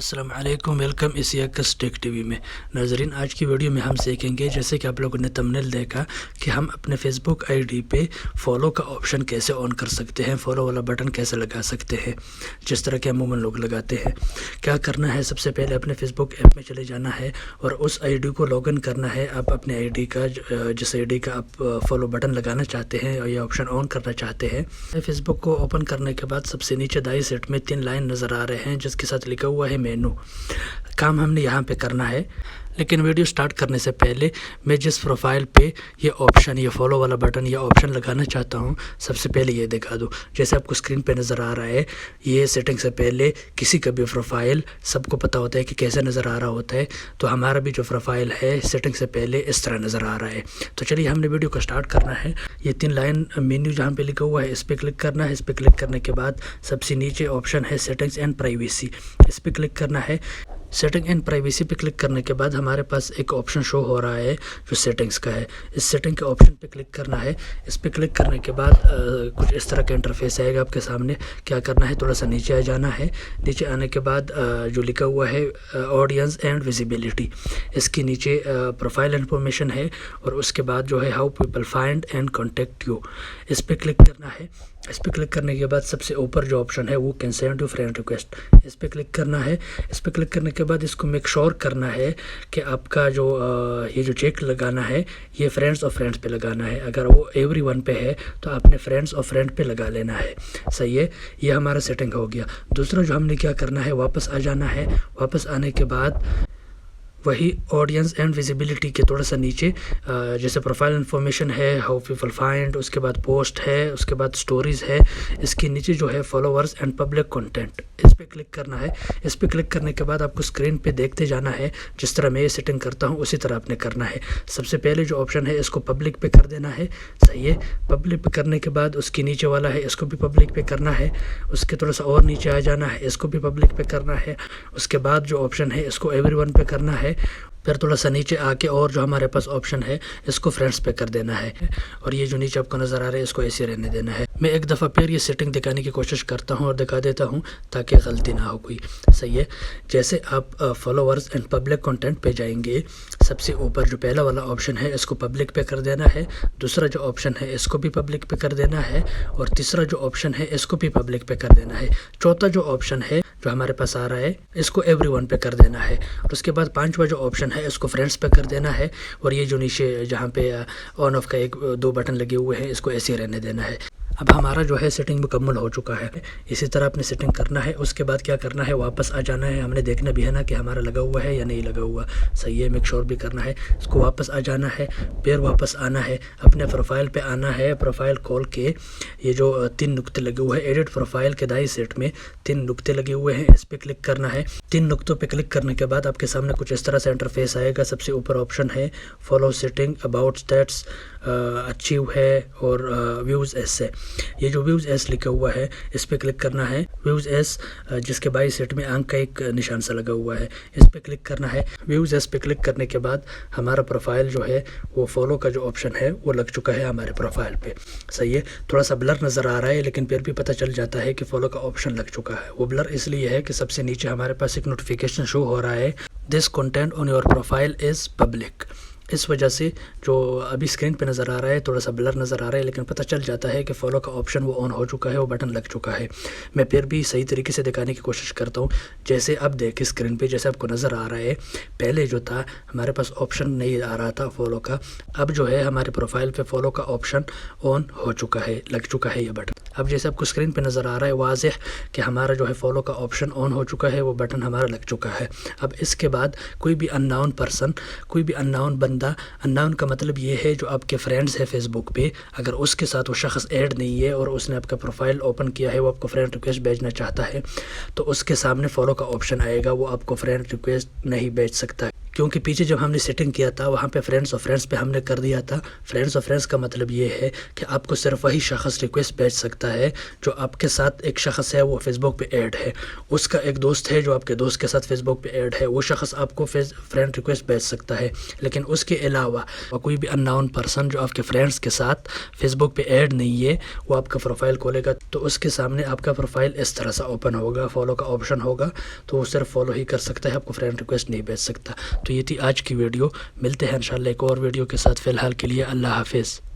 अस्सलाम वालेकुम, welcome इसियाकस take TV में। नाजरीन, आज की वीडियो में हम सीखेंगे, जैसे कि आप लोगों ने थंबनेल देखा, कि हम अपने फेसबुक आईडी पे फॉलो का ऑप्शन कैसे ऑन कर सकते हैं, फॉलो वाला बटन कैसे लगा सकते हैं, जिस तरह के अमूमन लोग लगाते हैं। क्या करना है, सबसे पहले अपने फेसबुक ऐप में चले जाना है और उस आईडी को लॉगिन करना है। आप अपने आईडी का जिस आईडी का आप फॉलो बटन लगाना चाहते हैं और ये ऑप्शन ऑन करना चाहते हैं, फेसबुक को ओपन करने के बाद सबसे नीचे दाईं साइड में 3 लाइन नज़र आ रहे हैं, जिसके साथ लिखा हुआ है मेनू। काम हमने यहाँ पे करना है। लेकिन वीडियो स्टार्ट करने से पहले मैं जिस प्रोफाइल पे ये ऑप्शन, ये फॉलो वाला बटन, ये ऑप्शन लगाना चाहता हूँ, सबसे पहले ये दिखा दूँ। जैसे आपको स्क्रीन पे नज़र आ रहा है, ये सेटिंग से पहले किसी का भी प्रोफाइल सबको पता होता है कि कैसे नज़र आ रहा होता है। तो हमारा भी जो प्रोफाइल है सेटिंग से पहले इस तरह नज़र आ रहा है। तो चलिए हमने वीडियो को स्टार्ट करना है। ये 3 लाइन मेन्यू जहाँ पे लिखा हुआ है, इस पर क्लिक करना है। इस पर क्लिक करने के बाद सबसे नीचे ऑप्शन है सेटिंग्स एंड प्राइवेसी, इस पर क्लिक करना है। सेटिंग एंड प्राइवेसी पे क्लिक करने के बाद हमारे पास एक ऑप्शन शो हो रहा है जो सेटिंग्स का है। इस सेटिंग के ऑप्शन पे क्लिक करना है। इस पे क्लिक करने के बाद कुछ इस तरह का इंटरफेस आएगा आपके सामने। क्या करना है, थोड़ा सा नीचे आ जाना है। नीचे आने के बाद जो लिखा हुआ है ऑडियंस एंड विजिबिलिटी, इसके नीचे प्रोफाइल इन्फॉर्मेशन है और उसके बाद जो है how people find and contact you, इस पर क्लिक करना है। इस पर क्लिक करने के बाद सबसे ऊपर जो ऑप्शन है वो can send to friend request, इस पर क्लिक करना है। इस पर क्लिक करने के बाद इसको मेक श्योर करना है कि आपका जो ये जो चेक लगाना है ये फ्रेंड्स और फ्रेंड्स पे लगाना है। अगर वो एवरीवन पे है तो आपने फ्रेंड्स और फ्रेंड पे लगा लेना है। सही है, ये हमारा सेटिंग हो गया। दूसरा जो हमने क्या करना है, वापस आ जाना है। वापस आने के बाद वही ऑडियंस एंड विजिबिलिटी के थोड़ा सा नीचे जैसे प्रोफाइल इन्फॉर्मेशन है, हाउ पीपल फाइंड, उसके बाद पोस्ट है, उसके बाद स्टोरीज़ है, इसके नीचे जो है फॉलोअर्स एंड पब्लिक कंटेंट, इस पर क्लिक करना है। इस पर क्लिक करने के बाद आपको स्क्रीन पे देखते जाना है। जिस तरह मैं ये सेटिंग करता हूँ उसी तरह आपने करना है। सबसे पहले जो ऑप्शन है इसको पब्लिक पे कर देना है। सही है, पब्लिक पे करने के बाद उसके नीचे वाला है इसको भी पब्लिक पे करना है। उसके थोड़ा सा और नीचे आ जाना है, इसको भी पब्लिक पे करना है। उसके बाद जो ऑप्शन है इसको एवरीवन पे करना है। फिर थोड़ा सा नीचे आके और जो हमारे पास ऑप्शन है इसको फ्रेंड्स पे कर देना है और ये जो नीचे आपको नज़र आ रहा है इसको ऐसे रहने देना है। मैं एक दफ़ा फिर ये सेटिंग दिखाने की कोशिश करता हूँ और दिखा देता हूँ ताकि गलती ना हो कोई। सही है, जैसे आप फॉलोअर्स एंड पब्लिक कंटेंट पे जाएंगे, सबसे ऊपर जो पहला वाला ऑप्शन है इसको पब्लिक पे कर देना है। दूसरा जो ऑप्शन है इसको भी पब्लिक पे कर देना है और तीसरा जो ऑप्शन है इसको भी पब्लिक पे कर देना है। चौथा जो ऑप्शन है जो हमारे पास आ रहा है इसको एवरीवन पे कर देना है और उसके बाद 5वां जो ऑप्शन है इसको फ्रेंड्स पे कर देना है और ये जो नीचे जहाँ पे ऑन ऑफ का 1-2 बटन लगे हुए हैं इसको ऐसे ही रहने देना है। अब हमारा जो है सेटिंग मुकम्मल हो चुका है। इसी तरह अपने सेटिंग करना है। उसके बाद क्या करना है, वापस आ जाना है। हमने देखना भी है ना कि हमारा लगा हुआ है या नहीं लगा हुआ। सही है, मेक श्योर भी करना है। इसको वापस आ जाना है, फिर वापस आना है, अपने प्रोफाइल पे आना है। प्रोफाइल खोल के ये जो 3 नुक्ते लगे हुए हैं, एडिट प्रोफाइल के दाईं साइड में 3 नुक्ते लगे हुए हैं, इस पर क्लिक करना है। 3 नुक्तों पे क्लिक करने के बाद आपके सामने कुछ इस तरह से इंटरफेस आएगा। सबसे ऊपर ऑप्शन है follow setting, about states, achieve है और व्यूज़ एस है। ये जो व्यूज़ एस लिखा हुआ है इस पर क्लिक करना है। व्यूज़ एस जिसके बाईं साइड में आंख का एक निशान सा लगा हुआ है, इस पर क्लिक करना है। व्यूज़ एस पे क्लिक करने के बाद हमारा प्रोफाइल जो है वो फॉलो का जो ऑप्शन है वो लग चुका है हमारे प्रोफाइल पे। सही है, थोड़ा सा ब्लर नज़र आ रहा है लेकिन फिर भी पता चल जाता है कि फॉलो का ऑप्शन लग चुका है। वो ब्लर इसलिए है कि सबसे नीचे हमारे पास एक नोटिफिकेशन शो हो रहा है, this content on your profile is public. इस वजह से जो अभी स्क्रीन पे नज़र आ रहा है थोड़ा सा ब्लर नज़र आ रहा है, लेकिन पता चल जाता है कि फॉलो का ऑप्शन वो ऑन हो चुका है, वो बटन लग चुका है। मैं फिर भी सही तरीके से दिखाने की कोशिश करता हूँ। जैसे अब देखिए स्क्रीन पे जैसे आपको नज़र आ रहा है, पहले जो था हमारे पास ऑप्शन नहीं आ रहा था फॉलो का, अब जो है हमारे प्रोफाइल पे फॉलो का ऑप्शन ऑन हो चुका है, लग चुका है ये बटन। अब जैसे आपको स्क्रीन पे नज़र आ रहा है वाज़ेह कि हमारा जो है फॉलो का ऑप्शन ऑन हो चुका है, वो बटन हमारा लग चुका है। अब इसके बाद कोई भी अननोन पर्सन, कोई भी अननोन बंदा, अननोन का मतलब ये है जो आपके फ्रेंड्स है फेसबुक पे, अगर उसके साथ वो शख्स ऐड नहीं है और उसने आपका प्रोफाइल ओपन किया है, वो आपको फ्रेंड रिक्वेस्ट भेजना चाहता है, तो उसके सामने फॉलो का ऑप्शन आएगा, वो आपको फ्रेंड रिक्वेस्ट नहीं भेज सकता है। क्योंकि पीछे जब हमने सेटिंग किया था वहाँ पे फ्रेंड्स और फ्रेंड्स पे हमने कर दिया था। फ्रेंड्स और फ्रेंड्स का मतलब ये है कि आपको सिर्फ वही शख्स रिक्वेस्ट भेज सकता है जो आपके साथ एक शख्स है वो फेसबुक पे ऐड है, उसका एक दोस्त है जो आपके दोस्त के साथ फेसबुक पे ऐड है, वो शख्स आपको फ्रेंड रिक्वेस्ट भेज सकता है। लेकिन उसके अलावा कोई भी अननोन पर्सन जो आपके फ्रेंड्स के साथ फेसबुक पे ऐड नहीं है वो आपका प्रोफाइल खोलेगा तो उसके सामने आपका प्रोफाइल इस तरह से ओपन होगा, फॉलो का ऑप्शन होगा, तो वो सिर्फ फॉलो ही कर सकता है, आपको फ्रेंड रिक्वेस्ट नहीं भेज सकता। तो ये थी आज की वीडियो, मिलते हैं इंशाल्लाह एक और वीडियो के साथ। फ़िलहाल के लिए अल्लाह हाफिज़।